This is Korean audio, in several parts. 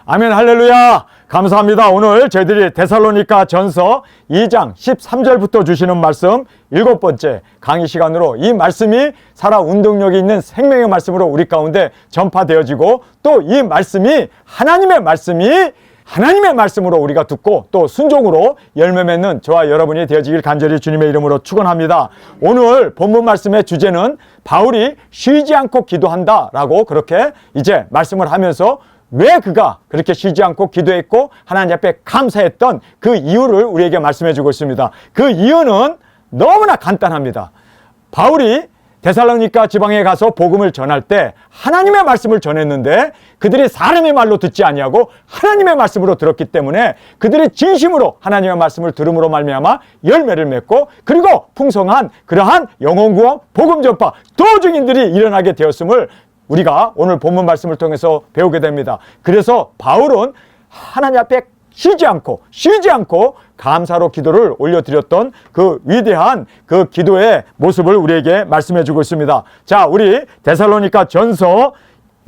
아멘, 할렐루야. 감사합니다. 오늘 저희들이 데살로니가 전서 2장 13절부터 주시는 말씀 7번째 강의 시간으로 이 말씀이 살아 운동력이 있는 생명의 말씀으로 우리 가운데 전파되어지고 또 이 말씀이 하나님의 말씀으로 우리가 듣고 또 순종으로 열매 맺는 저와 여러분이 되어지길 간절히 주님의 이름으로 축원합니다. 오늘 본문 말씀의 주제는 바울이 쉬지 않고 기도한다라고 그렇게 이제 말씀을 하면서 왜 그가 그렇게 쉬지 않고 기도했고 하나님 앞에 감사했던 그 이유를 우리에게 말씀해 주고 있습니다. 그 이유는 너무나 간단합니다. 바울이 데살로니가 지방에 가서 복음을 전할 때 하나님의 말씀을 전했는데 그들이 사람의 말로 듣지 아니하고 하나님의 말씀으로 들었기 때문에 그들이 진심으로 하나님의 말씀을 들음으로 말미암아 열매를 맺고 그리고 풍성한 그러한 영혼구원 복음 전파 도중인들이 일어나게 되었음을 우리가 오늘 본문 말씀을 통해서 배우게 됩니다. 그래서 바울은 하나님 앞에 쉬지 않고 감사로 기도를 올려드렸던 그 위대한 그 기도의 모습을 우리에게 말씀해 주고 있습니다. 자, 우리 데살로니가 전서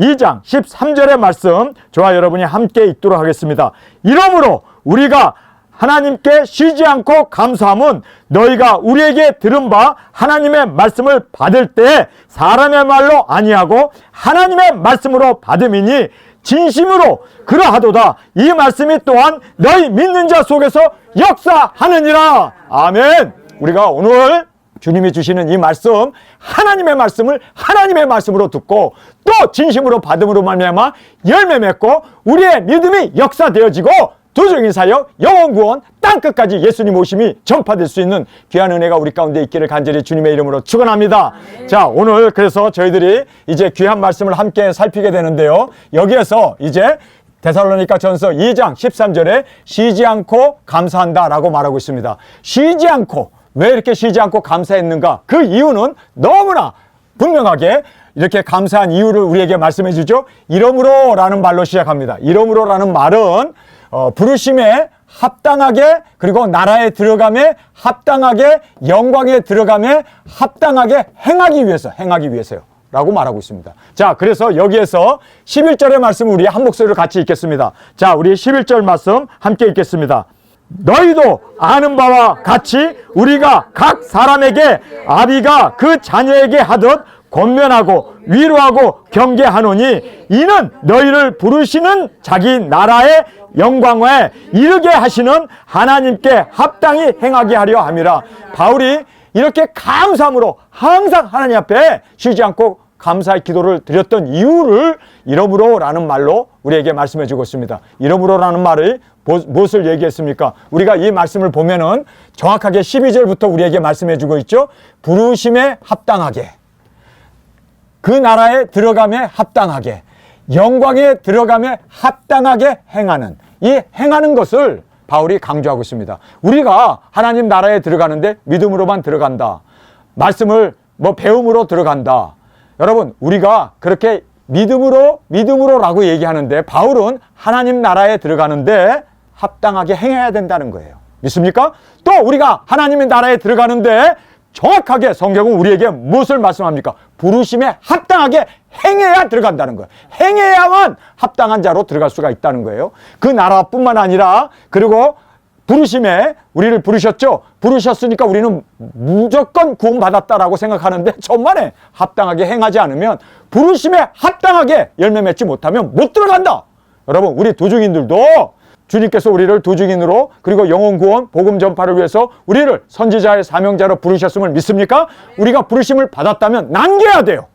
2장 13절의 말씀 저와 여러분이 함께 읽도록 하겠습니다. 이러므로 우리가 하나님께 쉬지 않고 감사함은 너희가 우리에게 들은 바 하나님의 말씀을 받을 때 사람의 말로 아니하고 하나님의 말씀으로 받음이니 진심으로 그러하도다. 이 말씀이 또한 너희 믿는 자 속에서 역사하느니라. 아멘. 우리가 오늘 주님이 주시는 이 말씀 하나님의 말씀을 하나님의 말씀으로 듣고 또 진심으로 받음으로 말미암아 열매 맺고 우리의 믿음이 역사되어지고 도중인 사역, 영혼구원, 땅끝까지 예수님 오심이 전파될 수 있는 귀한 은혜가 우리 가운데 있기를 간절히 주님의 이름으로 축원합니다. 자, 오늘 그래서 저희들이 이제 귀한 말씀을 함께 살피게 되는데요. 여기에서 이제 데살로니가 전서 2장 13절에 쉬지 않고 감사한다라고 말하고 있습니다. 쉬지 않고, 왜 이렇게 쉬지 않고 감사했는가? 그 이유는 너무나 분명하게 이렇게 감사한 이유를 우리에게 말씀해 주죠. 이러므로 라는 말로 시작합니다. 이러므로 라는 말은 부르심에 합당하게 그리고 나라에 들어감에 합당하게 영광에 들어감에 합당하게 행하기 위해서요 라고 말하고 있습니다. 자, 그래서 여기에서 11절의 말씀 우리 한 목소리로 같이 읽겠습니다. 자, 우리 11절 말씀 함께 읽겠습니다. 너희도 아는 바와 같이 우리가 각 사람에게 아비가 그 자녀에게 하듯 권면하고 위로하고 경계하노니 이는 너희를 부르시는 자기 나라의 영광에 이르게 하시는 하나님께 합당히 행하게 하려 함이라. 바울이 이렇게 감사함으로 항상 하나님 앞에 쉬지 않고 감사의 기도를 드렸던 이유를 이러므로 라는 말로 우리에게 말씀해 주고 있습니다. 이러므로 라는 말을 무엇을 얘기했습니까? 우리가 이 말씀을 보면은 정확하게 12절부터 우리에게 말씀해 주고 있죠. 부르심에 합당하게 그 나라에 들어감에 합당하게 영광에 들어감에 합당하게 행하는 이 행하는 것을 바울이 강조하고 있습니다. 우리가 하나님 나라에 들어가는데 믿음으로만 들어간다. 말씀을 배움으로 들어간다. 여러분, 우리가 그렇게 믿음으로라고 얘기하는데 바울은 하나님 나라에 들어가는데 합당하게 행해야 된다는 거예요. 믿습니까? 또 우리가 하나님의 나라에 들어가는데 정확하게 성경은 우리에게 무엇을 말씀합니까? 부르심에 합당하게 행해야 들어간다는 거예요. 행해야만 합당한 자로 들어갈 수가 있다는 거예요. 그 나라뿐만 아니라 그리고 부르심에 우리를 부르셨죠. 부르셨으니까 우리는 무조건 구원받았다라고 생각하는데 천만에 합당하게 행하지 않으면 부르심에 합당하게 열매 맺지 못하면 못 들어간다. 여러분, 우리 도중인들도 주님께서 우리를 도중인으로 그리고 영혼구원 복음 전파를 위해서 우리를 선지자의 사명자로 부르셨음을 믿습니까? 우리가 부르심을 받았다면 남겨야 돼요.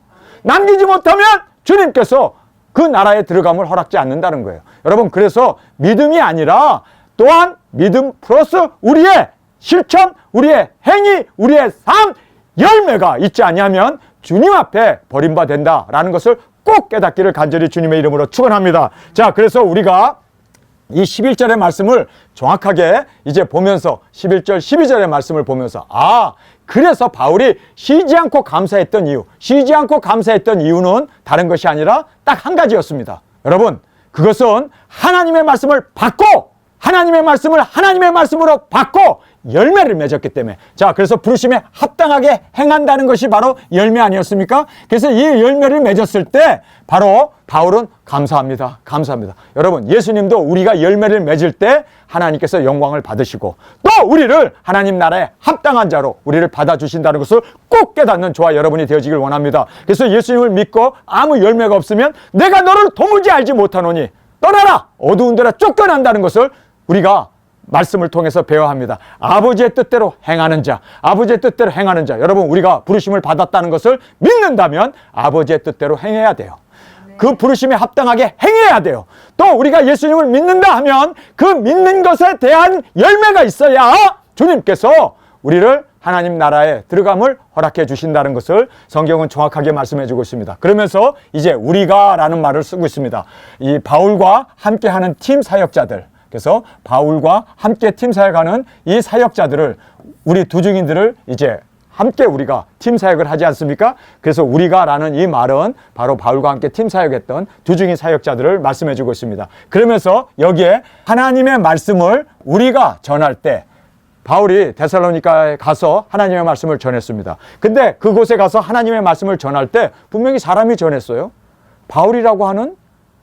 남기지 못하면 주님께서 그 나라에 들어감을 허락지 않는다는 거예요. 여러분, 그래서 믿음이 아니라 또한 믿음 플러스 우리의 실천, 우리의 행위, 우리의 삶, 열매가 있지 아니하면 주님 앞에 버림받는다라는 것을 꼭 깨닫기를 간절히 주님의 이름으로 축원합니다. 자, 그래서 우리가 이 11절의 말씀을 정확하게 이제 보면서 11절, 12절의 말씀을 보면서 그래서 바울이 쉬지 않고 감사했던 이유는 다른 것이 아니라 딱 한 가지였습니다. 여러분, 그것은 하나님의 말씀을 받고 하나님의 말씀을 하나님의 말씀으로 받고 열매를 맺었기 때문에. 자, 그래서 부르심에 합당하게 행한다는 것이 바로 열매 아니었습니까? 그래서 이 열매를 맺었을 때 바로 바울은 감사합니다. 감사합니다. 여러분, 예수님도 우리가 열매를 맺을 때 하나님께서 영광을 받으시고 또 우리를 하나님 나라에 합당한 자로 우리를 받아주신다는 것을 꼭 깨닫는 저와 여러분이 되어지길 원합니다. 그래서 예수님을 믿고 아무 열매가 없으면 내가 너를 도무지 알지 못하노니 떠나라! 어두운 데라 쫓겨난다는 것을 우리가 말씀을 통해서 배워야 합니다. 아버지의 뜻대로 행하는 자, 아버지의 뜻대로 행하는 자. 여러분, 우리가 부르심을 받았다는 것을 믿는다면 아버지의 뜻대로 행해야 돼요. 그 부르심에 합당하게 행해야 돼요. 또 우리가 예수님을 믿는다 하면 그 믿는 것에 대한 열매가 있어야 주님께서 우리를 하나님 나라에 들어감을 허락해 주신다는 것을 성경은 정확하게 말씀해 주고 있습니다. 그러면서 이제 우리가 라는 말을 쓰고 있습니다. 이 바울과 함께하는 팀 사역자들, 그래서 바울과 함께 팀 사역하는 이 사역자들을, 우리 두중인들을 이제 함께 우리가 팀 사역을 하지 않습니까? 그래서 우리가 라는 이 말은 바로 바울과 함께 팀 사역했던 두중인 사역자들을 말씀해 주고 있습니다. 그러면서 여기에 하나님의 말씀을 우리가 전할 때 바울이 데살로니가에 가서 하나님의 말씀을 전했습니다. 근데 그곳에 가서 하나님의 말씀을 전할 때 분명히 사람이 전했어요. 바울이라고 하는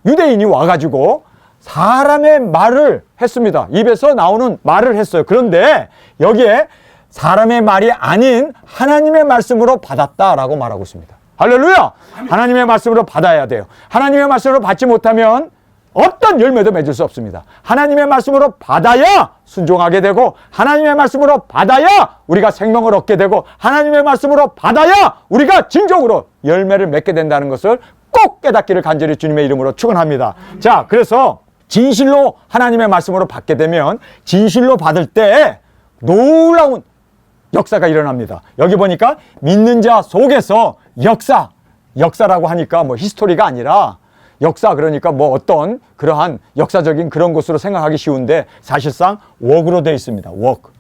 유대인이 와가지고 사람의 말을 했습니다. 입에서 나오는 말을 했어요. 그런데 여기에 사람의 말이 아닌 하나님의 말씀으로 받았다라고 말하고 있습니다. 할렐루야! 하나님의 말씀으로 받아야 돼요. 하나님의 말씀으로 받지 못하면 어떤 열매도 맺을 수 없습니다. 하나님의 말씀으로 받아야 순종하게 되고, 하나님의 말씀으로 받아야 우리가 생명을 얻게 되고, 하나님의 말씀으로 받아야 우리가 진정으로 열매를 맺게 된다는 것을 꼭 깨닫기를 간절히 주님의 이름으로 축원합니다. 자, 그래서 진실로 하나님의 말씀으로 받게 되면 진실로 받을 때 놀라운 역사가 일어납니다. 여기 보니까 믿는 자 속에서 역사라고 하니까 뭐 히스토리가 아니라 역사, 그러니까 뭐 어떤 그러한 역사적인 그런 것으로 생각하기 쉬운데 사실상 워크로 되어 있습니다. 워크,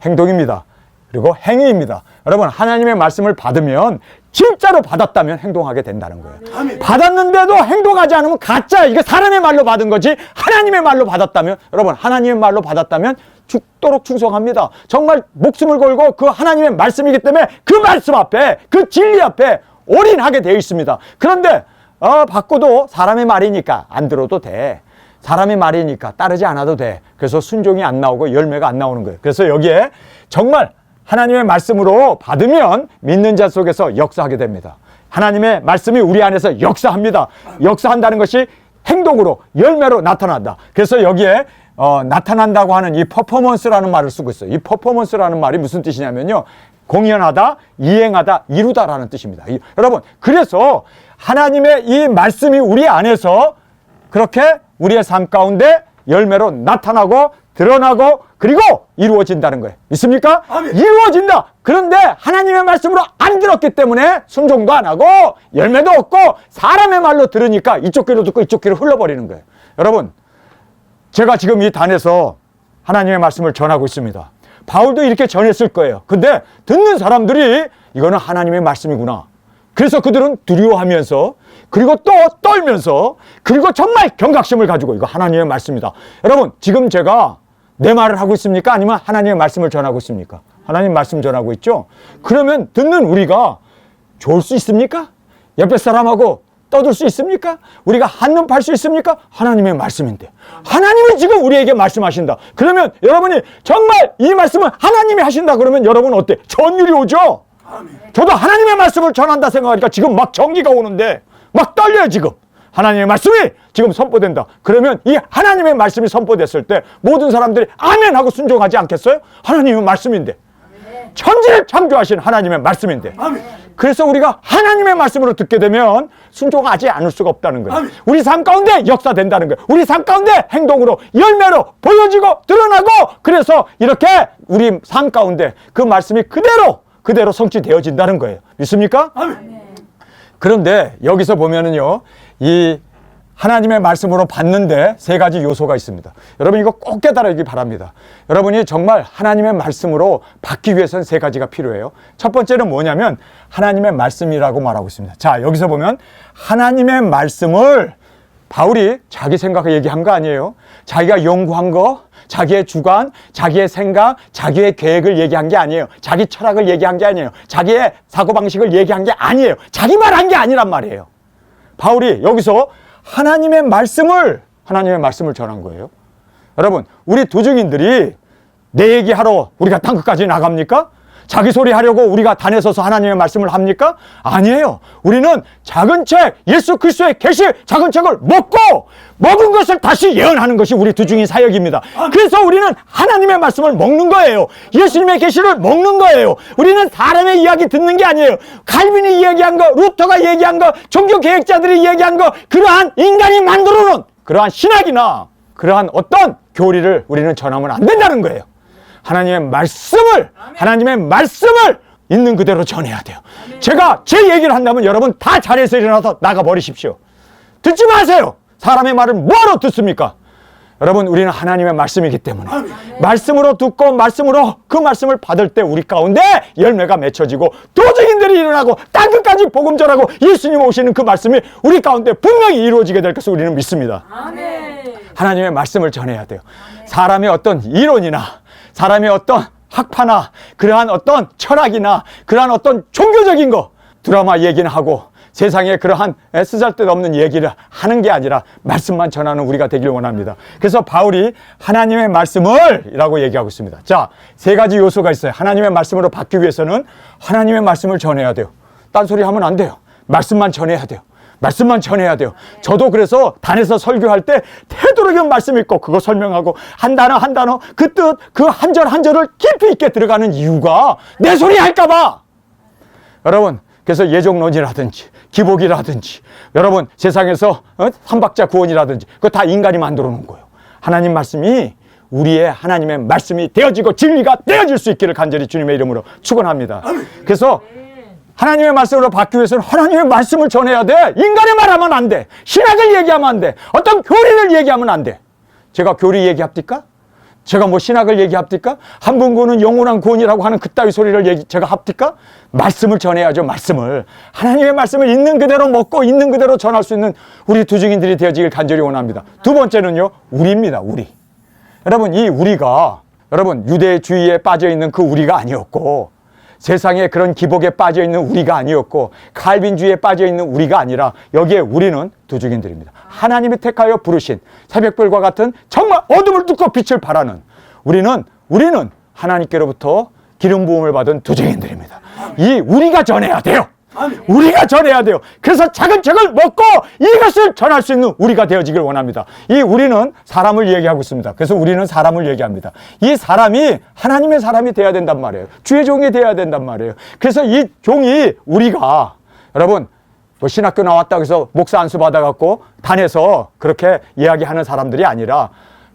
행동입니다. 그리고 행위입니다. 여러분, 하나님의 말씀을 받으면 진짜로 받았다면 행동하게 된다는 거예요. 아멘. 받았는데도 행동하지 않으면 가짜야. 이게 사람의 말로 받은 거지 하나님의 말로 받았다면, 여러분, 하나님의 말로 받았다면 죽도록 충성합니다. 정말 목숨을 걸고 그 하나님의 말씀이기 때문에 그 말씀 앞에, 그 진리 앞에 올인하게 되어 있습니다. 그런데 받고도 사람의 말이니까 안 들어도 돼. 사람의 말이니까 따르지 않아도 돼. 그래서 순종이 안 나오고 열매가 안 나오는 거예요. 그래서 여기에 정말 하나님의 말씀으로 받으면 믿는 자 속에서 역사하게 됩니다. 하나님의 말씀이 우리 안에서 역사합니다. 역사한다는 것이 행동으로, 열매로 나타난다. 그래서 여기에 나타난다고 하는 이 퍼포먼스라는 말을 쓰고 있어요. 이 퍼포먼스라는 말이 무슨 뜻이냐면요, 공연하다, 이행하다, 이루다라는 뜻입니다. 여러분, 그래서 하나님의 이 말씀이 우리 안에서 그렇게 우리의 삶 가운데 열매로 나타나고 드러나고 그리고 이루어진다는 거예요. 믿습니까? 아멘. 이루어진다. 그런데 하나님의 말씀으로 안 들었기 때문에 순종도 안 하고 열매도 없고 사람의 말로 들으니까 이쪽 귀로 듣고 이쪽 귀로 흘러버리는 거예요. 여러분, 제가 지금 이 단에서 하나님의 말씀을 전하고 있습니다. 바울도 이렇게 전했을 거예요. 근데 듣는 사람들이 이거는 하나님의 말씀이구나. 그래서 그들은 두려워하면서, 그리고 또 떨면서, 그리고 정말 경각심을 가지고 이거 하나님의 말씀이다. 여러분, 지금 제가 내 말을 하고 있습니까? 아니면 하나님의 말씀을 전하고 있습니까? 하나님 말씀 전하고 있죠? 그러면 듣는 우리가 좋을 수 있습니까? 옆에 사람하고 떠들 수 있습니까? 우리가 한눈 팔 수 있습니까? 하나님의 말씀인데. 하나님이 지금 우리에게 말씀하신다. 그러면 여러분이 정말 이 말씀을 하나님이 하신다 그러면 여러분 어때? 전율이 오죠? 저도 하나님의 말씀을 전한다 생각하니까 지금 막 전기가 오는데 막 떨려요. 지금 하나님의 말씀이 지금 선포된다. 그러면 이 하나님의 말씀이 선포됐을 때 모든 사람들이 아멘 하고 순종하지 않겠어요? 하나님의 말씀인데, 천지를 창조하신 하나님의 말씀인데. 그래서 우리가 하나님의 말씀으로 듣게 되면 순종하지 않을 수가 없다는 거예요. 우리 삶 가운데 역사된다는 거예요. 우리 삶 가운데 행동으로, 열매로 보여지고 드러나고, 그래서 이렇게 우리 삶 가운데 그 말씀이 그대로 성취되어진다는 거예요. 믿습니까? 아멘. 그런데 여기서 보면은요, 이 하나님의 말씀으로 받는데 세 가지 요소가 있습니다. 여러분, 이거 꼭 깨달으기 바랍니다. 여러분이 정말 하나님의 말씀으로 받기 위해서는 세 가지가 필요해요. 첫 번째는 뭐냐면 하나님의 말씀이라고 말하고 있습니다. 자, 여기서 보면 하나님의 말씀을 바울이 자기 생각을 얘기한 거 아니에요. 자기가 연구한 거, 자기의 주관, 자기의 생각, 자기의 계획을 얘기한 게 아니에요. 자기 철학을 얘기한 게 아니에요. 자기의 사고방식을 얘기한 게 아니에요. 자기 말한 게 아니란 말이에요. 바울이 여기서 하나님의 말씀을 전한 거예요. 여러분, 우리 도중인들이 내 얘기하러 우리가 땅끝까지 나갑니까? 자기 소리 하려고 우리가 단에 서서 하나님의 말씀을 합니까? 아니에요. 우리는 작은 책, 예수 그리스도의 계시 작은 책을 먹은 것을 다시 예언하는 것이 우리 도중인 사역입니다. 그래서 우리는 하나님의 말씀을 먹는 거예요. 예수님의 계시를 먹는 거예요. 우리는 사람의 이야기 듣는 게 아니에요. 칼빈이 이야기한 거, 루터가 얘기한 거, 종교 계획자들이 얘기한 거, 그러한 인간이 만들어 놓은 그러한 신학이나 그러한 어떤 교리를 우리는 전하면 안 된다는 거예요. 하나님의 말씀을 있는 그대로 전해야 돼요. 제가 제 얘기를 한다면 여러분 다 자리에서 일어나서 나가버리십시오. 듣지 마세요. 사람의 말을 뭐하러 듣습니까? 여러분, 우리는 하나님의 말씀이기 때문에 말씀으로 듣고 말씀으로 그 말씀을 받을 때 우리 가운데 열매가 맺혀지고 도적인들이 일어나고 땅끝까지 복음 전하고 예수님 오시는 그 말씀이 우리 가운데 분명히 이루어지게 될 것을 우리는 믿습니다. 하나님의 말씀을 전해야 돼요. 사람의 어떤 이론이나 사람의 어떤 학파나 그러한 어떤 철학이나 그러한 어떤 종교적인 거 드라마 얘기는 하고 세상에 그러한 쓰잘데없는 얘기를 하는 게 아니라 말씀만 전하는 우리가 되길 원합니다. 그래서 바울이 하나님의 말씀을 이라고 얘기하고 있습니다. 자, 세 가지 요소가 있어요. 하나님의 말씀으로 받기 위해서는 하나님의 말씀을 전해야 돼요. 딴소리 하면 안 돼요. 말씀만 전해야 돼요. 말씀만 전해야 돼요. 저도 그래서 단에서 설교할 때 되도록이면 말씀 읽고 그거 설명하고 한 단어 한 단어 그 뜻 그 한 절 한 절을 깊이 있게 들어가는 이유가 내 소리 할까 봐. 여러분, 그래서 예정론이라든지 기복이라든지 여러분 세상에서 삼박자 구원이라든지 그거 다 인간이 만들어 놓은 거예요. 하나님 말씀이 우리의 하나님의 말씀이 되어지고 진리가 되어질 수 있기를 간절히 주님의 이름으로 축원합니다. 그래서 하나님의 말씀으로 받기 위해서는 하나님의 말씀을 전해야 돼. 인간의 말하면 안 돼. 신학을 얘기하면 안 돼. 어떤 교리를 얘기하면 안 돼. 제가 교리 얘기합니까? 제가 뭐 신학을 얘기합니까? 한 번 구원은 영원한 구원이라고 하는 그따위 소리를 제가 합니까? 말씀을 전해야죠. 말씀을. 하나님의 말씀을 있는 그대로 먹고 있는 그대로 전할 수 있는 우리 도중인들이 되어지길 간절히 원합니다. 두 번째는요, 우리입니다. 우리. 여러분, 이 우리가 여러분 유대주의에 빠져있는 그 우리가 아니었고 세상에 그런 기복에 빠져있는 우리가 아니었고 칼빈주의에 빠져있는 우리가 아니라 여기에 우리는 도중인들입니다. 하나님이 택하여 부르신 새벽별과 같은 정말 어둠을 뚫고 빛을 발하는 우리는 하나님께로부터 기름 부음을 받은 도중인들입니다. 이 우리가 전해야 돼요. 우리가 전해야 돼요. 그래서 작은 책을 먹고 이것을 전할 수 있는 우리가 되어지길 원합니다. 이 우리는 사람을 얘기하고 있습니다. 그래서 우리는 사람을 얘기합니다. 이 사람이 하나님의 사람이 돼야 된단 말이에요. 주의 종이 돼야 된단 말이에요. 그래서 이 종이 우리가 여러분 뭐 신학교 나왔다고 해서 목사 안수 받아갖고 단에서 그렇게 이야기하는 사람들이 아니라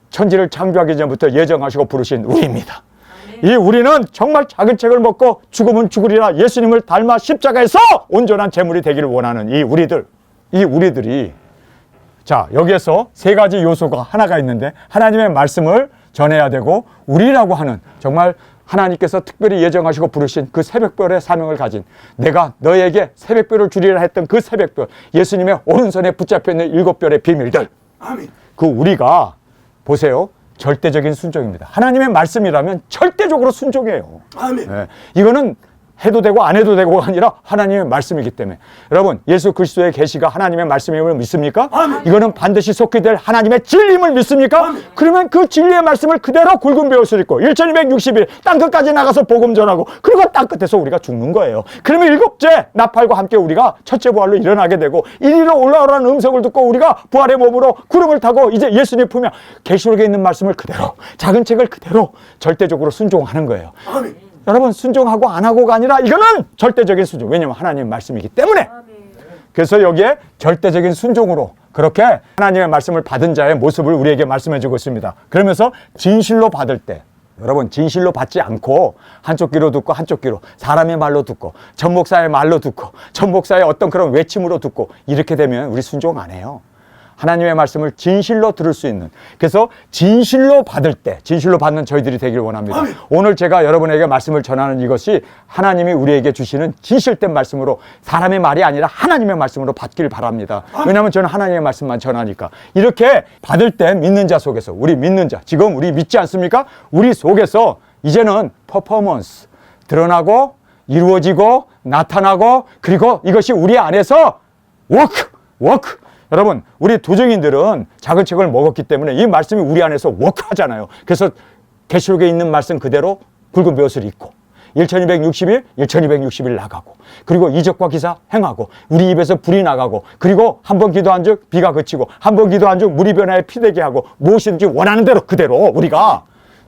천지를 창조하기 전부터 예정하시고 부르신 우리입니다. 이 우리는 정말 작은 책을 먹고 죽으면 죽으리라 예수님을 닮아 십자가에서 온전한 제물이 되기를 원하는 이 우리들이 자, 여기에서 세 가지 요소가 하나가 있는데 하나님의 말씀을 전해야 되고 우리라고 하는 정말 하나님께서 특별히 예정하시고 부르신 그 새벽별의 사명을 가진 내가 너에게 새벽별을 주리라 했던 그 새벽별 예수님의 오른손에 붙잡혀 있는 7별의 비밀들 그 우리가 보세요. 절대적인 순종입니다. 하나님의 말씀이라면 절대적으로 순종해요. 아멘. 네. 이거는 해도 되고 안 해도 되고가 아니라 하나님의 말씀이기 때문에 여러분 예수 그리스도의 계시가 하나님의 말씀임을 믿습니까? 아멘. 이거는 반드시 속히 될 하나님의 진리임을 믿습니까? 아멘. 그러면 그 진리의 말씀을 그대로 굵은 배울 수 있고 1260일 땅끝까지 나가서 복음 전하고 그리고 땅끝에서 우리가 죽는 거예요. 그러면 7째 나팔과 함께 우리가 첫째 부활로 일어나게 되고 이리로 올라오라는 음성을 듣고 우리가 부활의 몸으로 구름을 타고 이제 예수님 품에 계시록에 있는 말씀을 그대로 작은 책을 그대로 절대적으로 순종하는 거예요. 아멘. 여러분 순종하고 안 하고가 아니라 이거는 절대적인 순종. 왜냐하면 하나님의 말씀이기 때문에. 그래서 여기에 절대적인 순종으로 그렇게 하나님의 말씀을 받은 자의 모습을 우리에게 말씀해 주고 있습니다. 그러면서 진실로 받을 때 여러분 진실로 받지 않고 한쪽 귀로 듣고 한쪽 귀로 사람의 말로 듣고 전 목사의 말로 듣고 전 목사의 어떤 그런 외침으로 듣고 이렇게 되면 우리 순종 안 해요. 하나님의 말씀을 진실로 들을 수 있는, 그래서 진실로 받을 때 진실로 받는 저희들이 되길 원합니다. 아멘. 오늘 제가 여러분에게 말씀을 전하는 이것이 하나님이 우리에게 주시는 진실된 말씀으로, 사람의 말이 아니라 하나님의 말씀으로 받길 바랍니다. 왜냐하면 저는 하나님의 말씀만 전하니까. 이렇게 받을 때 믿는 자 속에서, 우리 믿는 자, 지금 우리 믿지 않습니까? 우리 속에서 이제는 퍼포먼스 드러나고 이루어지고 나타나고, 그리고 이것이 우리 안에서 워크. 여러분, 우리 도정인들은 작은 책을 먹었기 때문에 이 말씀이 우리 안에서 워크하잖아요. 그래서 계시록에 있는 말씀 그대로 굵은 벼슬이 있고 1260일 1260일 나가고, 그리고 이적과 기사 행하고, 우리 입에서 불이 나가고, 그리고 한 번 기도한 즉 비가 그치고, 한 번 기도한 즉 물이 변화에 피되게 하고, 무엇이든지 원하는 대로 그대로 우리가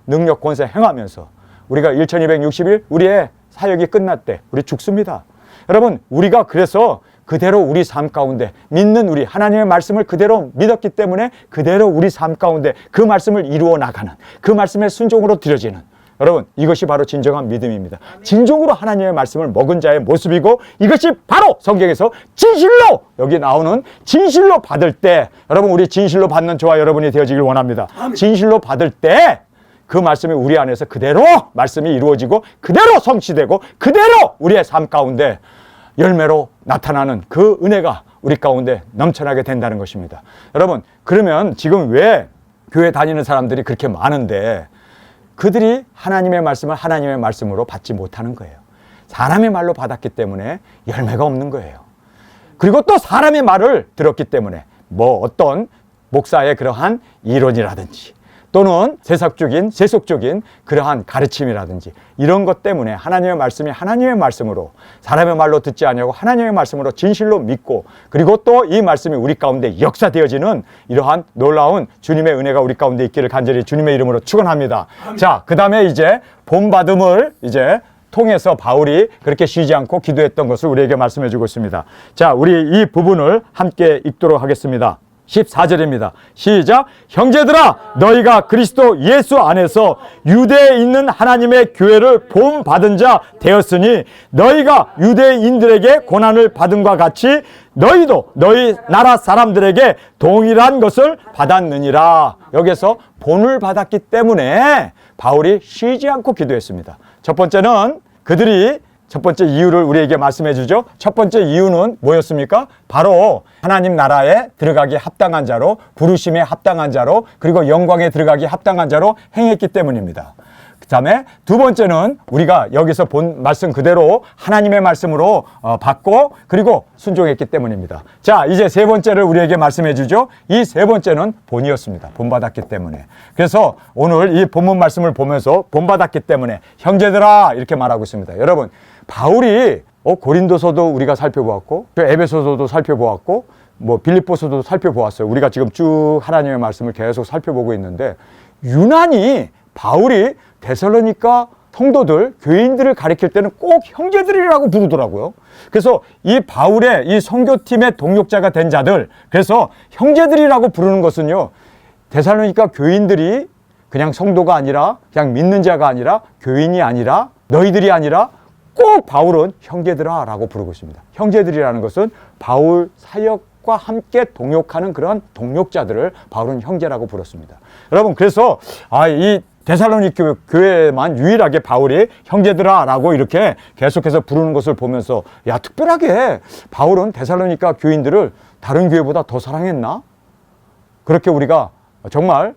능력 권세 행하면서 우리가 1260일 우리의 사역이 끝날 때 우리 죽습니다. 여러분, 우리가 그래서 그대로 우리 삶 가운데 믿는 우리 하나님의 말씀을 그대로 믿었기 때문에 그대로 우리 삶 가운데 그 말씀을 이루어 나가는, 그 말씀의 순종으로 드려지는, 여러분, 이것이 바로 진정한 믿음입니다. 진정으로 하나님의 말씀을 먹은 자의 모습이고, 이것이 바로 성경에서 진실로, 여기 나오는 진실로 받을 때, 여러분, 우리 진실로 받는 저와 여러분이 되어지길 원합니다. 진실로 받을 때 그 말씀이 우리 안에서 그대로 말씀이 이루어지고, 그대로 성취되고, 그대로 우리의 삶 가운데 열매로 나타나는 그 은혜가 우리 가운데 넘쳐나게 된다는 것입니다. 여러분, 그러면 지금 왜 교회 다니는 사람들이 그렇게 많은데 그들이 하나님의 말씀을 하나님의 말씀으로 받지 못하는 거예요? 사람의 말로 받았기 때문에 열매가 없는 거예요. 그리고 또 사람의 말을 들었기 때문에 어떤 목사의 그러한 이론이라든지, 또는 세속적인 그러한 가르침이라든지, 이런 것 때문에 하나님의 말씀이 하나님의 말씀으로, 사람의 말로 듣지 아니하고 하나님의 말씀으로 진실로 믿고, 그리고 또 이 말씀이 우리 가운데 역사되어지는 이러한 놀라운 주님의 은혜가 우리 가운데 있기를 간절히 주님의 이름으로 축원합니다. 자, 그 다음에 이제 본받음을 이제 통해서 바울이 그렇게 쉬지 않고 기도했던 것을 우리에게 말씀해 주고 있습니다. 자, 우리 이 부분을 함께 읽도록 하겠습니다. 14절입니다. 시작. 형제들아, 너희가 그리스도 예수 안에서 유대에 있는 하나님의 교회를 본받은 자 되었으니, 너희가 유대인들에게 고난을 받음과 같이 너희도 너희 나라 사람들에게 동일한 것을 받았느니라. 여기서 본을 받았기 때문에 바울이 쉬지 않고 기도했습니다. 첫 번째는 첫 번째 이유를 우리에게 말씀해 주죠. 첫 번째 이유는 뭐였습니까? 바로 하나님 나라에 들어가기 합당한 자로, 부르심에 합당한 자로, 그리고 영광에 들어가기 합당한 자로 행했기 때문입니다. 그 다음에 두 번째는 우리가 여기서 본 말씀 그대로 하나님의 말씀으로 받고, 그리고 순종했기 때문입니다. 자, 이제 세 번째를 우리에게 말씀해 주죠. 이 세 번째는 본이었습니다. 본받았기 때문에. 그래서 오늘 이 본문 말씀을 보면서 본받았기 때문에 형제들아 이렇게 말하고 있습니다. 여러분, 바울이 고린도서도 우리가 살펴보았고, 에베소서도 살펴보았고, 빌립보서도 살펴보았어요. 우리가 지금 쭉 하나님의 말씀을 계속 살펴보고 있는데, 유난히 바울이 데살로니가 성도들, 교인들을 가리킬 때는 꼭 형제들이라고 부르더라고요. 그래서 이 바울의 이 선교팀의 동역자가 된 자들, 그래서 형제들이라고 부르는 것은요, 데살로니가 교인들이 그냥 성도가 아니라, 그냥 믿는 자가 아니라, 교인이 아니라, 너희들이 아니라 꼭 바울은 형제들아 라고 부르고 있습니다. 형제들이라는 것은 바울 사역과 함께 동역하는 그런 동역자들을 바울은 형제라고 불렀습니다. 여러분, 그래서 이 데살로니 교회만 유일하게 바울이 형제들아 라고 이렇게 계속해서 부르는 것을 보면서, 야, 특별하게 바울은 데살로니가 교인들을 다른 교회보다 더 사랑했나? 그렇게 우리가 정말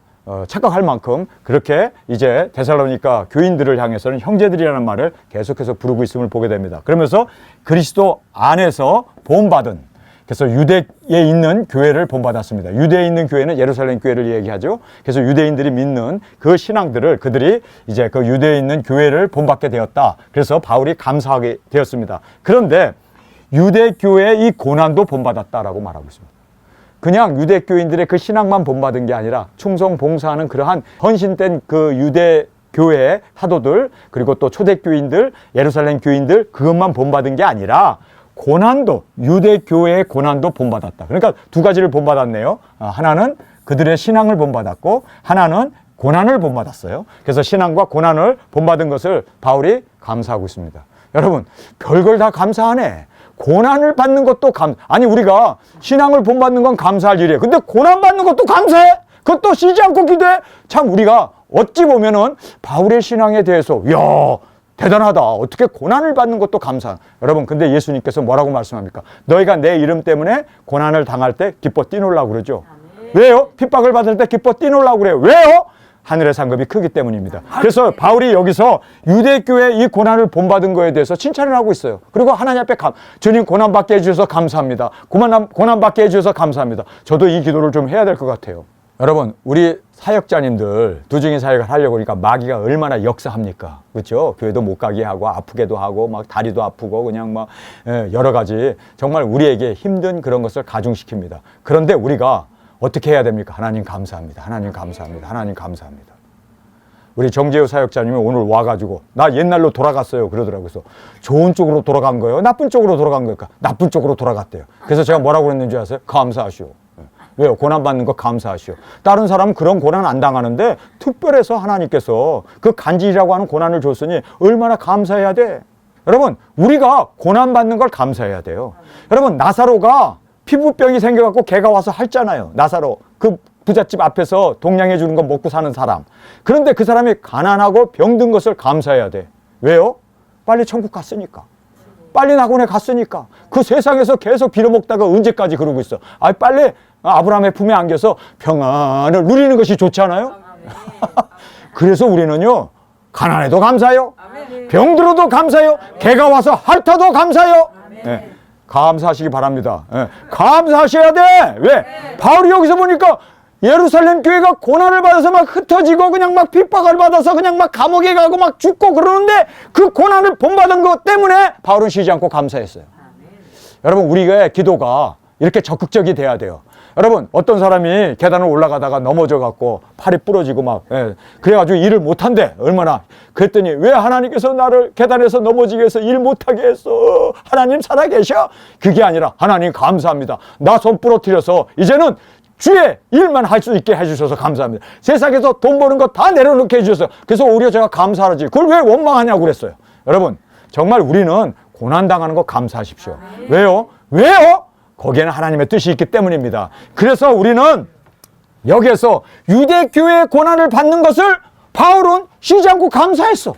착각할 만큼 그렇게 이제 데살로니가 교인들을 향해서는 형제들이라는 말을 계속해서 부르고 있음을 보게 됩니다. 그러면서 그리스도 안에서 본받은, 그래서 유대에 있는 교회를 본받았습니다. 유대에 있는 교회는 예루살렘 교회를 얘기하죠. 그래서 유대인들이 믿는 그 신앙들을, 그들이 이제 그 유대에 있는 교회를 본받게 되었다. 그래서 바울이 감사하게 되었습니다. 그런데 유대 교회의 이 고난도 본받았다라고 말하고 있습니다. 그냥 유대 교인들의 그 신앙만 본받은 게 아니라 충성 봉사하는 그러한 헌신된 그 유대 교회의 사도들, 그리고 또 초대교인들, 예루살렘 교인들, 그것만 본받은 게 아니라 고난도, 유대 교회의 고난도 본받았다. 그러니까 두 가지를 본받았네요. 하나는 그들의 신앙을 본받았고, 하나는 고난을 본받았어요. 그래서 신앙과 고난을 본받은 것을 바울이 감사하고 있습니다. 여러분, 별걸 다 감사하네. 고난을 받는 것도 아니 우리가 신앙을 본받는 건 감사할 일이에요. 근데 고난 받는 것도 감사해? 그것도 쉬지 않고 기도해? 참 우리가 어찌 보면은 바울의 신앙에 대해서 이야 대단하다. 어떻게 고난을 받는 것도 감사. 여러분 근데 예수님께서 뭐라고 말씀합니까? 너희가 내 이름 때문에 고난을 당할 때 기뻐 뛰놀라고 그러죠. 왜요? 핍박을 받을 때 기뻐 뛰놀라고 그래요. 왜요? 하늘의 상급이 크기 때문입니다. 그래서 바울이 여기서 유대교회 이 고난을 본받은 거에 대해서 칭찬을 하고 있어요. 그리고 하나님 앞에 주님 고난받게 해주셔서 감사합니다. 고난받게 해주셔서 감사합니다. 저도 이 기도를 좀 해야 될 것 같아요. 여러분 우리 사역자님들 두중인 사역을 하려고 하니까 마귀가 얼마나 역사합니까? 그렇죠? 교회도 못 가게 하고 아프게도 하고 막 다리도 아프고 그냥 막 여러 가지 정말 우리에게 힘든 그런 것을 가중시킵니다. 그런데 우리가 어떻게 해야 됩니까? 하나님 감사합니다. 하나님 감사합니다. 하나님 감사합니다. 우리 정재우 사역자님이 오늘 와가지고 나 옛날로 돌아갔어요 그러더라고요. 그래서 좋은 쪽으로 돌아간 거예요? 나쁜 쪽으로 돌아간 거예요? 나쁜 쪽으로 돌아갔대요. 그래서 제가 뭐라고 그랬는지 아세요? 감사하시오. 왜요? 고난받는 거 감사하시오. 다른 사람은 그런 고난 안 당하는데 특별해서 하나님께서 그 간질이라고 하는 고난을 줬으니 얼마나 감사해야 돼? 여러분 우리가 고난받는 걸 감사해야 돼요. 여러분 나사로가 피부병이 생겨갖고 개가 와서 핥잖아요. 나사로 그 부잣집 앞에서 동냥해 주는 거 먹고 사는 사람. 그런데 그 사람이 가난하고 병든 것을 감사해야 돼. 왜요? 빨리 천국 갔으니까. 빨리 낙원에 갔으니까. 그 세상에서 계속 빌어먹다가 언제까지 그러고 있어. 빨리 아브라함의 품에 안겨서 평안을 누리는 것이 좋지 않아요? 그래서 우리는요 가난해도 감사해요. 병들어도 감사해요. 개가 와서 핥아도 감사해요. 네. 감사하시기 바랍니다. 네. 감사하셔야 돼. 왜? 바울이 여기서 보니까 예루살렘 교회가 고난을 받아서 막 흩어지고 그냥 막 핍박을 받아서 그냥 막 감옥에 가고 막 죽고 그러는데 그 고난을 본받은 것 때문에 바울은 쉬지 않고 감사했어요. 여러분 우리의 기도가 이렇게 적극적이 돼야 돼요. 여러분 어떤 사람이 계단을 올라가다가 넘어져 갖고 팔이 부러지고 막 그래가지고 일을 못한대. 얼마나 그랬더니 왜 하나님께서 나를 계단에서 넘어지게 해서 일 못하게 했어? 하나님 살아계셔? 그게 아니라 하나님 감사합니다. 나 손 부러뜨려서 이제는 주의 일만 할 수 있게 해주셔서 감사합니다. 세상에서 돈 버는 거 다 내려놓게 해주셔서 그래서 오히려 제가 감사하지. 그걸 왜 원망하냐고 그랬어요. 여러분 정말 우리는 고난당하는 거 감사하십시오. 왜요? 왜요? 거기에는 하나님의 뜻이 있기 때문입니다. 그래서 우리는 여기에서 유대교회의 고난을 받는 것을 바울은 쉬지 않고 감사했어.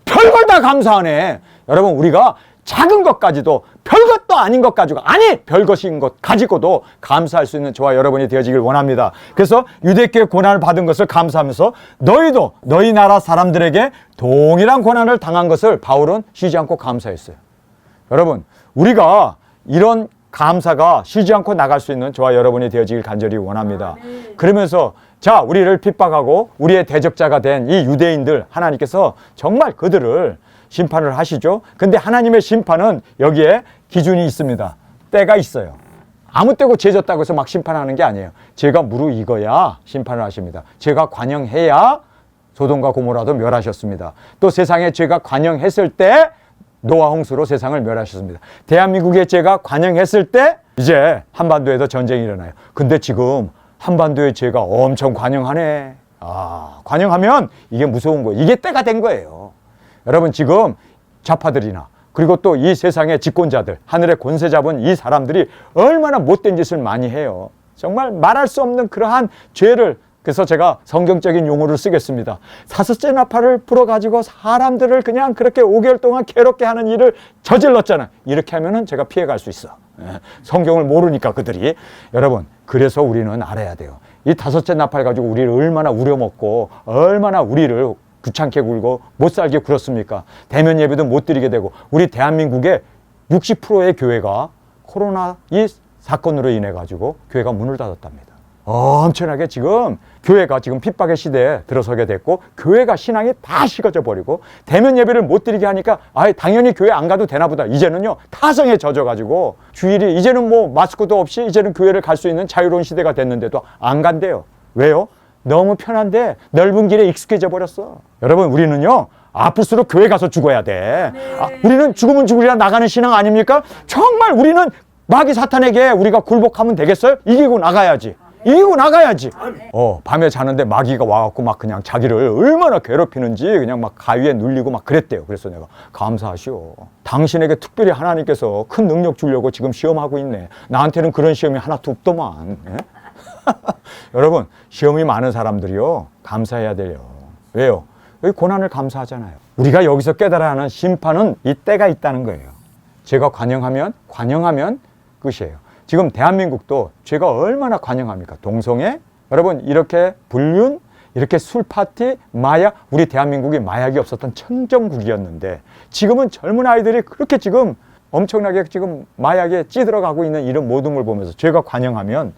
별걸 다 감사하네. 여러분 우리가 작은 것까지도 별것도 아닌 것 가지고 별것인 것 가지고도 감사할 수 있는 저와 여러분이 되어지길 원합니다. 그래서 유대교회 고난을 받은 것을 감사하면서 너희도 너희 나라 사람들에게 동일한 고난을 당한 것을 바울은 쉬지 않고 감사했어요. 여러분 우리가 이런 감사가 쉬지 않고 나갈 수 있는 저와 여러분이 되어지길 간절히 원합니다. 그러면서 자 우리를 핍박하고 우리의 대적자가 된 이 유대인들 하나님께서 정말 그들을 심판을 하시죠. 근데 하나님의 심판은 여기에 기준이 있습니다. 때가 있어요. 아무 때고 죄졌다고 해서 막 심판하는 게 아니에요. 죄가 무르익어야 심판을 하십니다. 죄가 관영해야 소돔과 고모라도 멸하셨습니다. 또 세상에 죄가 관영했을 때 노아 홍수로 세상을 멸하셨습니다. 대한민국의 죄가 관영했을 때 이제 한반도에서 전쟁이 일어나요. 근데 지금 한반도의 죄가 엄청 관영하네. 관영하면 이게 무서운 거예요. 이게 때가 된 거예요. 여러분 지금 좌파들이나 그리고 또 이 세상의 집권자들 하늘의 권세 잡은 이 사람들이 얼마나 못된 짓을 많이 해요. 정말 말할 수 없는 그러한 죄를 그래서 제가 성경적인 용어를 쓰겠습니다. 사섯째 나팔을 불어가지고 사람들을 그냥 그렇게 5개월 동안 괴롭게 하는 일을 저질렀잖아요. 이렇게 하면은 제가 피해갈 수 있어. 성경을 모르니까 그들이. 여러분 그래서 우리는 알아야 돼요. 이 다섯째 나팔 가지고 우리를 얼마나 우려먹고 얼마나 우리를 귀찮게 굴고 못살게 굴었습니까? 대면 예배도 못 드리게 되고 우리 대한민국의 60%의 교회가 코로나 이 사건으로 인해 가지고 교회가 문을 닫았답니다. 엄청나게 지금 교회가 지금 핍박의 시대에 들어서게 됐고 교회가 신앙이 다 식어져 버리고 대면 예배를 못 드리게 하니까 당연히 교회 안 가도 되나 보다. 이제는요 타성에 젖어가지고 주일이 이제는 뭐 마스크도 없이 이제는 교회를 갈 수 있는 자유로운 시대가 됐는데도 안 간대요. 왜요? 너무 편한데 넓은 길에 익숙해져 버렸어. 여러분 우리는요 아플수록 교회 가서 죽어야 돼. 우리는 죽으면 죽으리라 나가는 신앙 아닙니까? 정말 우리는 마귀 사탄에게 우리가 굴복하면 되겠어요? 이기고 나가야지. 이기고 나가야지. 밤에 자는데 마귀가 와갖고 막 그냥 자기를 얼마나 괴롭히는지 그냥 막 가위에 눌리고 막 그랬대요. 그래서 내가 감사하시오. 당신에게 특별히 하나님께서 큰 능력 주려고 지금 시험하고 있네. 나한테는 그런 시험이 하나도 없더만. 예? 여러분, 시험이 많은 사람들이요, 감사해야 돼요. 왜요? 여기 고난을 감사하잖아요. 우리가 여기서 깨달아야 하는 심판은 이 때가 있다는 거예요. 죄가 관영하면 끝이에요. 지금 대한민국도 죄가 얼마나 관영합니까? 동성애, 여러분 이렇게 불륜, 이렇게 술 파티, 마약, 우리 대한민국이 마약이 없었던 천정국이었는데 지금은 젊은 아이들이 그렇게 지금 엄청나게 지금 마약에 찌들어가고 있는 이런 모든 걸 보면서 죄가 관영하면,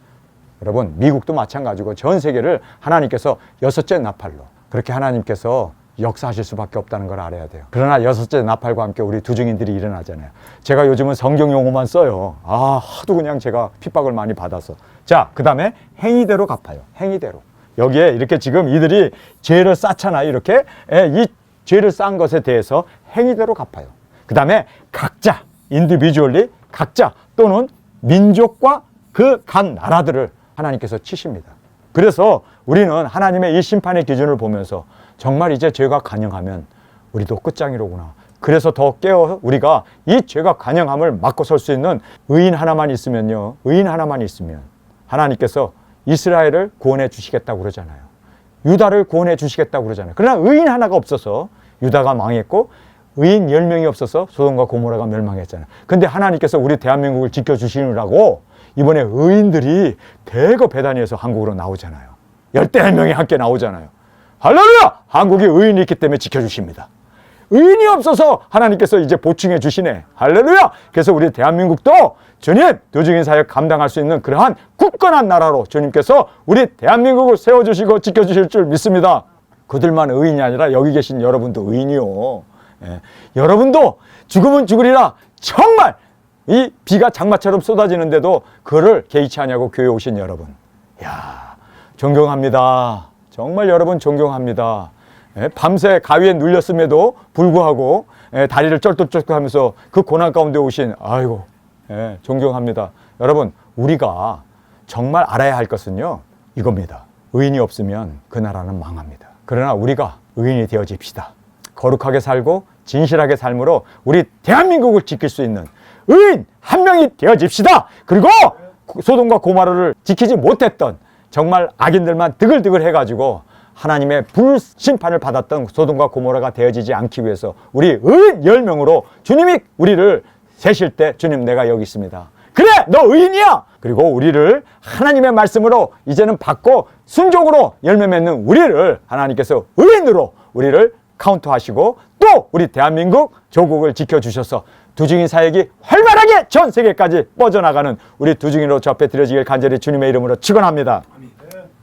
여러분 미국도 마찬가지고 전 세계를 하나님께서 여섯째 나팔로 그렇게 하나님께서 역사하실 수밖에 없다는 걸 알아야 돼요. 그러나 여섯째 나팔과 함께 우리 두 증인들이 일어나잖아요. 제가 요즘은 성경 용어만 써요. 하도 그냥 제가 핍박을 많이 받아서. 자, 그 다음에 행위대로 갚아요. 행위대로. 여기에 이렇게 지금 이들이 죄를 쌓잖아요. 이렇게 이 죄를 쌓은 것에 대해서 행위대로 갚아요. 그 다음에 각자, 인디비주얼리 각자 또는 민족과 그 각 나라들을 하나님께서 치십니다. 그래서 우리는 하나님의 이 심판의 기준을 보면서 정말 이제 죄가 관영하면 우리도 끝장이로구나. 그래서 더 깨어 우리가 이 죄가 관영함을 막고 설 수 있는 의인 하나만 있으면요, 의인 하나만 있으면 하나님께서 이스라엘을 구원해 주시겠다고 그러잖아요. 유다를 구원해 주시겠다고 그러잖아요. 그러나 의인 하나가 없어서 유다가 망했고 의인 10명이 없어서 소돔과 고모라가 멸망했잖아요. 근데 하나님께서 우리 대한민국을 지켜주시느라고 이번에 의인들이 대거 베다니에서 한국으로 나오잖아요. 11명이 함께 나오잖아요. 할렐루야! 한국이 의인이 있기 때문에 지켜주십니다. 의인이 없어서 하나님께서 이제 보충해 주시네. 할렐루야! 그래서 우리 대한민국도 주님, 도중인 사역 감당할 수 있는 그러한 굳건한 나라로 주님께서 우리 대한민국을 세워주시고 지켜주실 줄 믿습니다. 그들만 의인이 아니라 여기 계신 여러분도 의인이요. 예. 여러분도 죽으면 죽으리라 정말 이 비가 장마처럼 쏟아지는데도 그를 개의치 않냐고 교회 오신 여러분. 야, 존경합니다. 정말 여러분 존경합니다. 예, 밤새 가위에 눌렸음에도 불구하고 다리를 쩔뚝쩔뚝하면서 그 고난 가운데 오신, 아이고, 존경합니다. 여러분, 우리가 정말 알아야 할 것은요, 이겁니다. 의인이 없으면 그 나라는 망합니다. 그러나 우리가 의인이 되어집시다. 거룩하게 살고 진실하게 삶으로 우리 대한민국을 지킬 수 있는 의인 한 명이 되어집시다. 그리고 소돔과 고모라를 지키지 못했던 정말 악인들만 드글드글 해가지고 하나님의 불심판을 받았던 소돔과 고모라가 되어지지 않기 위해서 우리 의인 10명으로 주님이 우리를 세실 때, 주님 내가 여기 있습니다. 그래, 너 의인이야. 그리고 우리를 하나님의 말씀으로 이제는 받고 순종으로 열매 맺는 우리를 하나님께서 의인으로 우리를 카운트하시고 또 우리 대한민국 조국을 지켜주셔서 두증인 사역이 활발하게 전 세계까지 뻗어나가는 우리 두증인으로 저 앞에 드려지길 간절히 주님의 이름으로 축원합니다.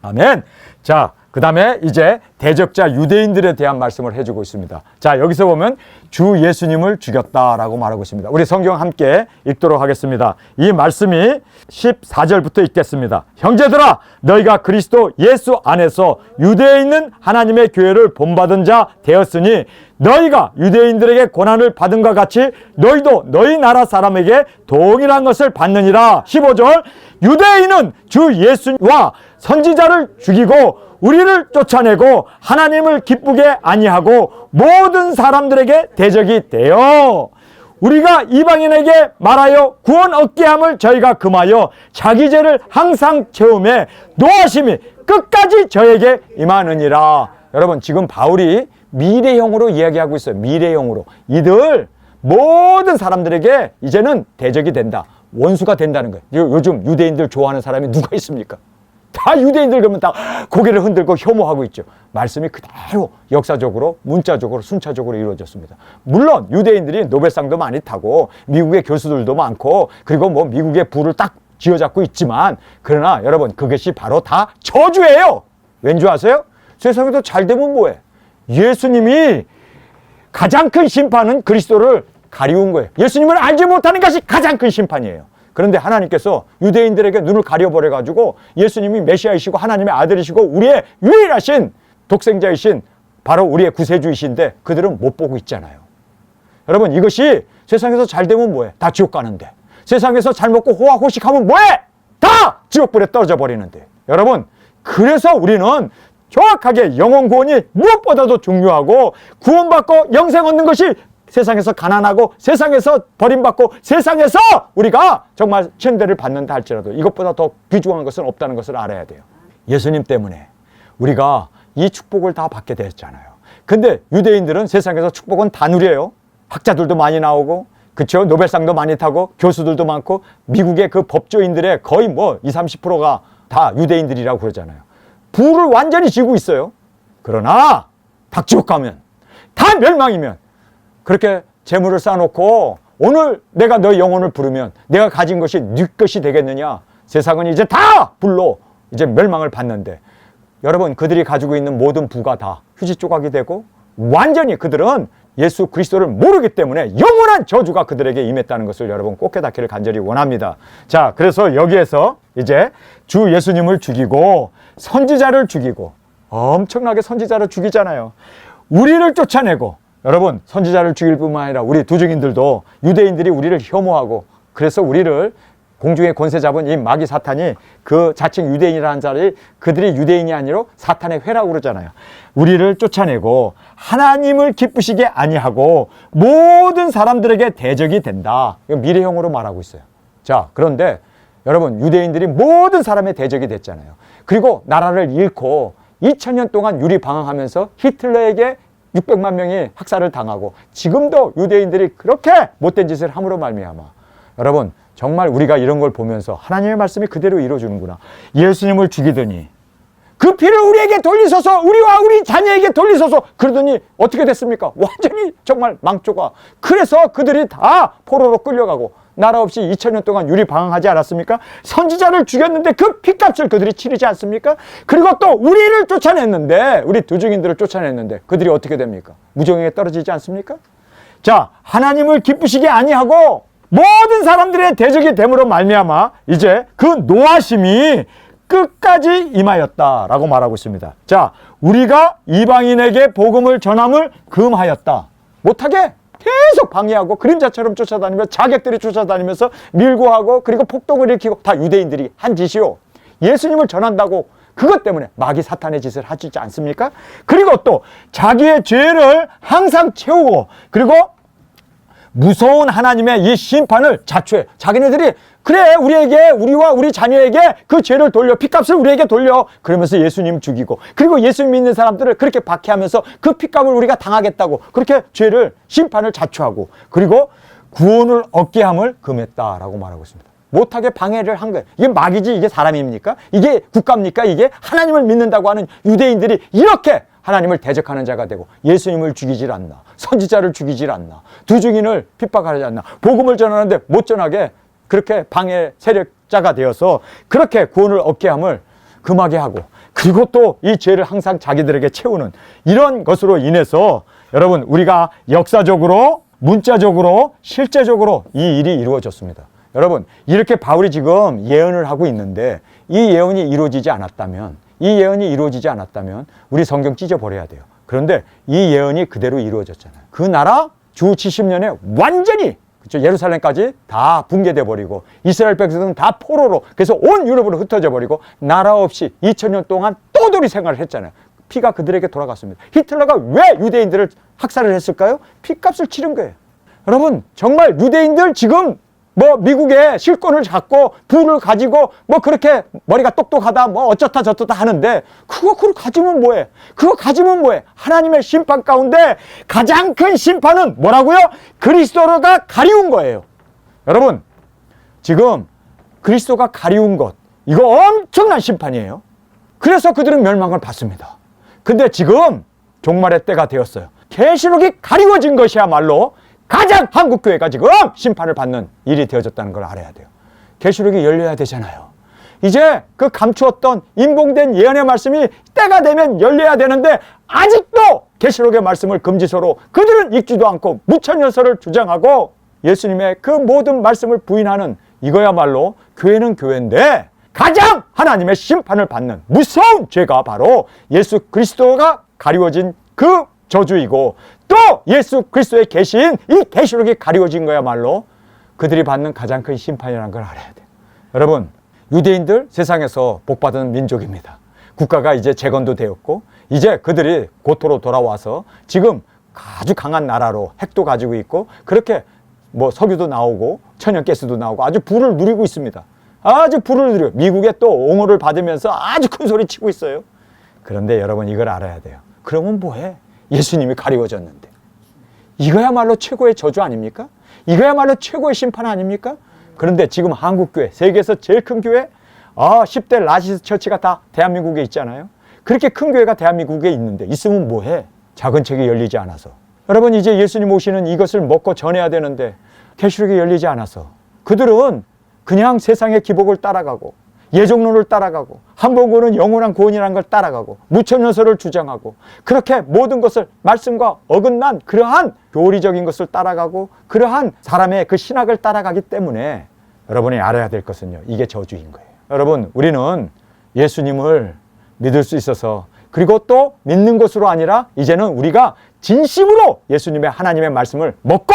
아멘. 자, 그 다음에 이제 대적자 유대인들에 대한 말씀을 해주고 있습니다. 자, 여기서 보면 주 예수님을 죽였다라고 말하고 있습니다. 우리 성경 함께 읽도록 하겠습니다. 이 말씀이 14절부터 읽겠습니다. 형제들아, 너희가 그리스도 예수 안에서 유대에 있는 하나님의 교회를 본받은 자 되었으니 너희가 유대인들에게 고난을 받은과 같이 너희도 너희 나라 사람에게 동일한 것을 받느니라. 15절, 유대인은 주 예수와 선지자를 죽이고 우리를 쫓아내고 하나님을 기쁘게 아니하고 모든 사람들에게 대적이 되어 우리가 이방인에게 말하여 구원 얻게 함을 저희가 금하여 자기 죄를 항상 채우매 노하심이 끝까지 저에게 임하느니라. 여러분, 지금 바울이 미래형으로 이야기하고 있어요. 미래형으로. 이들 모든 사람들에게 이제는 대적이 된다. 원수가 된다는 거예요. 요즘 유대인들 좋아하는 사람이 누가 있습니까? 다 유대인들 그러면 다 고개를 흔들고 혐오하고 있죠. 말씀이 그대로 역사적으로 문자적으로 순차적으로 이루어졌습니다. 물론 유대인들이 노벨상도 많이 타고 미국의 교수들도 많고 그리고 뭐 미국의 부를 딱 쥐어잡고 있지만 그러나 여러분, 그것이 바로 다 저주예요. 왠지 아세요? 세상에도 잘 되면 뭐해? 예수님이 가장 큰 심판은 그리스도를 가리운 거예요. 예수님을 알지 못하는 것이 가장 큰 심판이에요. 그런데 하나님께서 유대인들에게 눈을 가려버려가지고 예수님이 메시아이시고 하나님의 아들이시고 우리의 유일하신 독생자이신 바로 우리의 구세주이신데 그들은 못 보고 있잖아요. 여러분, 이것이 세상에서 잘 되면 뭐해? 다 지옥 가는데. 세상에서 잘 먹고 호화호식하면 뭐해? 다 지옥불에 떨어져 버리는데. 여러분, 그래서 우리는 정확하게 영혼 구원이 무엇보다도 중요하고 구원받고 영생 얻는 것이 세상에서 가난하고 세상에서 버림받고 세상에서 우리가 정말 천대를 받는다 할지라도 이것보다 더 귀중한 것은 없다는 것을 알아야 돼요. 예수님 때문에 우리가 이 축복을 다 받게 되었잖아요. 근데 유대인들은 세상에서 축복은 다 누려요. 학자들도 많이 나오고, 그쵸? 노벨상도 많이 타고, 교수들도 많고, 미국의 그 법조인들의 거의 뭐 20, 30%가 다 유대인들이라고 그러잖아요. 부를 완전히 쥐고 있어요. 그러나 닭지옥 가면, 다 멸망이면, 그렇게 재물을 쌓아놓고 오늘 내가 너의 영혼을 부르면 내가 가진 것이 네 것이 되겠느냐? 세상은 이제 다 불로 이제 멸망을 받는데, 여러분, 그들이 가지고 있는 모든 부가 다 휴지 조각이 되고 완전히 그들은 예수 그리스도를 모르기 때문에 영원한 저주가 그들에게 임했다는 것을 여러분 꼭 깨닫기를 간절히 원합니다. 자, 그래서 여기에서 이제 주 예수님을 죽이고 선지자를 죽이고, 엄청나게 선지자를 죽이잖아요. 우리를 쫓아내고, 여러분, 선지자를 죽일 뿐만 아니라 우리 두증인들도 유대인들이 우리를 혐오하고, 그래서 우리를 공중의 권세 잡은 이 마귀 사탄이 그 자칭 유대인이라는 자리, 그들이 유대인이 아니라 사탄의 회라고 그러잖아요. 우리를 쫓아내고 하나님을 기쁘시게 아니하고 모든 사람들에게 대적이 된다. 이건 미래형으로 말하고 있어요. 자, 그런데 여러분, 유대인들이 모든 사람의 대적이 됐잖아요. 그리고 나라를 잃고 2000년 동안 유리방황하면서 히틀러에게 600만 명이 학살을 당하고, 지금도 유대인들이 그렇게 못된 짓을 함으로 말미암아, 여러분, 정말 우리가 이런 걸 보면서 하나님의 말씀이 그대로 이루어지는구나. 예수님을 죽이더니 그 피를 우리에게 돌리소서, 우리와 우리 자녀에게 돌리소서. 그러더니 어떻게 됐습니까? 완전히 정말 망조가. 그래서 그들이 다 포로로 끌려가고 나라 없이 2000년 동안 유리방황하지 않았습니까? 선지자를 죽였는데 그 피값을 그들이 치르지 않습니까? 그리고 또 우리를 쫓아냈는데, 우리 두증인들을 쫓아냈는데 그들이 어떻게 됩니까? 무정에 떨어지지 않습니까? 자, 하나님을 기쁘시게 아니하고 모든 사람들의 대적이 됨으로 말미암아 이제 그 노하심이 끝까지 임하였다라고 말하고 있습니다. 자, 우리가 이방인에게 복음을 전함을 금하였다. 못하게 계속 방해하고 그림자처럼 쫓아다니며 자객들이 쫓아다니면서 밀고 하고, 그리고 폭동을 일으키고, 다 유대인들이 한 짓이요. 예수님을 전한다고 그것 때문에 마귀 사탄의 짓을 하지 않습니까? 그리고 또 자기의 죄를 항상 채우고, 그리고 무서운 하나님의 이 심판을 자초해. 자기네들이 그래, 우리와 우리 자녀에게 그 죄를 돌려, 피값을 우리에게 돌려. 그러면서 예수님 죽이고, 그리고 예수님 믿는 사람들을 그렇게 박해하면서 그 피값을 우리가 당하겠다고 그렇게 죄를, 심판을 자초하고, 그리고 구원을 얻게 함을 금했다라고 말하고 있습니다. 못하게 방해를 한 거예요. 이게 마귀지 이게 사람입니까? 이게 국가입니까? 이게 하나님을 믿는다고 하는 유대인들이 이렇게 하나님을 대적하는 자가 되고, 예수님을 죽이질 않나, 선지자를 죽이질 않나, 두증인을 핍박하지 않나, 복음을 전하는데 못 전하게 그렇게 방해 세력자가 되어서 그렇게 구원을 얻게 함을 금하게 하고, 그리고 또 이 죄를 항상 자기들에게 채우는 이런 것으로 인해서 여러분, 우리가 역사적으로, 문자적으로, 실제적으로 이 일이 이루어졌습니다. 여러분, 이렇게 바울이 지금 예언을 하고 있는데 이 예언이 이루어지지 않았다면, 우리 성경 찢어버려야 돼요. 그런데 이 예언이 그대로 이루어졌잖아요. 그 나라 주 70년에 완전히, 그렇죠, 예루살렘까지 다 붕괴돼 버리고 이스라엘 백성들은 다 포로로, 그래서 온 유럽으로 흩어져 버리고 나라 없이 2000년 동안 떠돌이 생활을 했잖아요. 피가 그들에게 돌아갔습니다. 히틀러가 왜 유대인들을 학살을 했을까요? 피값을 치른 거예요. 여러분, 정말 유대인들 지금 뭐 미국의 실권을 잡고 부를 가지고 뭐 그렇게 머리가 똑똑하다 뭐 어쩌다 저쩌다 하는데, 그거 가지면 뭐해? 그거 가지면 뭐해? 하나님의 심판 가운데 가장 큰 심판은 뭐라고요? 그리스도가 가리운 거예요. 여러분, 지금 그리스도가 가리운 것, 이거 엄청난 심판이에요. 그래서 그들은 멸망을 받습니다. 근데 지금 종말의 때가 되었어요. 계시록이 가리워진 것이야말로 가장 한국교회가 지금 심판을 받는 일이 되어졌다는 걸 알아야 돼요. 계시록이 열려야 되잖아요. 이제 그 감추었던 인봉된 예언의 말씀이 때가 되면 열려야 되는데 아직도 계시록의 말씀을 금지서로 그들은 읽지도 않고 무천열서를 주장하고 예수님의 그 모든 말씀을 부인하는, 이거야말로 교회는 교회인데 가장 하나님의 심판을 받는 무서운 죄가 바로 예수 그리스도가 가리워진 그 저주이고, 또 예수 그리스도의 계시인 이 계시록이 가리워진 거야말로 그들이 받는 가장 큰 심판이라는 걸 알아야 돼요. 여러분, 유대인들 세상에서 복받은 민족입니다. 국가가 이제 재건도 되었고 이제 그들이 고토로 돌아와서 지금 아주 강한 나라로 핵도 가지고 있고 그렇게 뭐 석유도 나오고 천연가스도 나오고 아주 부를 누리고 있습니다. 아주 부를 누리고 미국에 또 옹호를 받으면서 아주 큰 소리 치고 있어요. 그런데 여러분 이걸 알아야 돼요. 그러면 뭐해? 예수님이 가리워졌는데. 이거야말로 최고의 저주 아닙니까? 이거야말로 최고의 심판 아닙니까? 그런데 지금 한국교회, 세계에서 제일 큰 교회, 10대 라시스 처치가 다 대한민국에 있잖아요. 그렇게 큰 교회가 대한민국에 있는데 있으면 뭐해? 작은 책이 열리지 않아서. 여러분 이제 예수님 오시는 이것을 먹고 전해야 되는데 계시록이 열리지 않아서 그들은 그냥 세상의 기복을 따라가고 예종론을 따라가고 한복음은 영원한 구원이라는 걸 따라가고 무천연설을 주장하고 그렇게 모든 것을 말씀과 어긋난 그러한 교리적인 것을 따라가고 그러한 사람의 그 신학을 따라가기 때문에 여러분이 알아야 될 것은요, 이게 저주인 거예요. 여러분 우리는 예수님을 믿을 수 있어서 그리고 또 믿는 것으로 아니라 이제는 우리가 진심으로 예수님의 하나님의 말씀을 먹고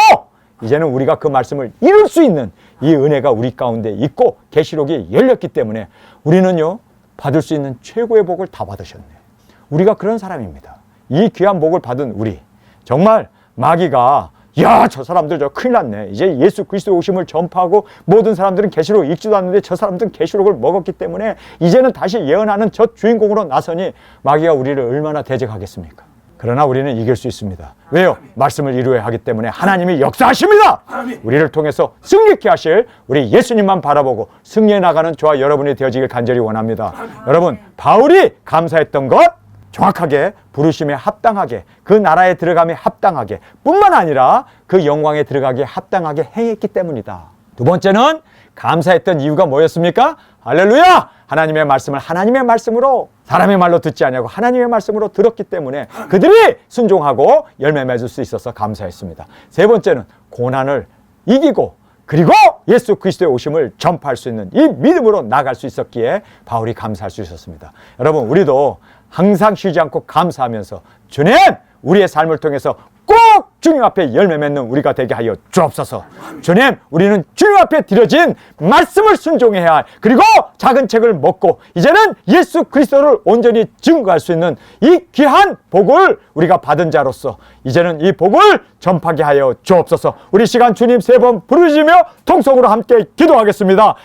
이제는 우리가 그 말씀을 이룰 수 있는 이 은혜가 우리 가운데 있고 계시록이 열렸기 때문에 우리는요 받을 수 있는 최고의 복을 다 받으셨네. 우리가 그런 사람입니다. 이 귀한 복을 받은 우리 정말 마귀가 야, 저 사람들 저 큰일 났네. 이제 예수 그리스도의 오심을 전파하고 모든 사람들은 계시록 읽지도 않는데 저 사람들은 계시록을 먹었기 때문에 이제는 다시 예언하는 저 주인공으로 나서니 마귀가 우리를 얼마나 대적하겠습니까? 그러나 우리는 이길 수 있습니다. 왜요? 말씀을 이루어야 하기 때문에 하나님이 역사하십니다. 우리를 통해서 승리케 하실 우리 예수님만 바라보고 승리해 나가는 저와 여러분이 되어지길 간절히 원합니다. 여러분, 바울이 감사했던 것 정확하게 부르심에 합당하게 그 나라에 들어감에 합당하게 뿐만 아니라 그 영광에 들어가기에 합당하게 행했기 때문이다. 두 번째는 감사했던 이유가 뭐였습니까? 할렐루야! 하나님의 말씀을 하나님의 말씀으로 사람의 말로 듣지 아니하고 하나님의 말씀으로 들었기 때문에 그들이 순종하고 열매 맺을 수 있어서 감사했습니다. 세 번째는 고난을 이기고 그리고 예수 그리스도의 오심을 전파할 수 있는 이 믿음으로 나갈 수 있었기에 바울이 감사할 수 있었습니다. 여러분 우리도 항상 쉬지 않고 감사하면서 주님 우리의 삶을 통해서 꼭 주님 앞에 열매 맺는 우리가 되게 하여 주옵소서. 주님 우리는 주님 앞에 드려진 말씀을 순종해야 할 그리고 작은 책을 먹고 이제는 예수 그리스도를 온전히 증거할 수 있는 이 귀한 복을 우리가 받은 자로서 이제는 이 복을 전파하게 하여 주옵소서. 우리 시간 주님 세 번 부르시며 통성으로 함께 기도하겠습니다.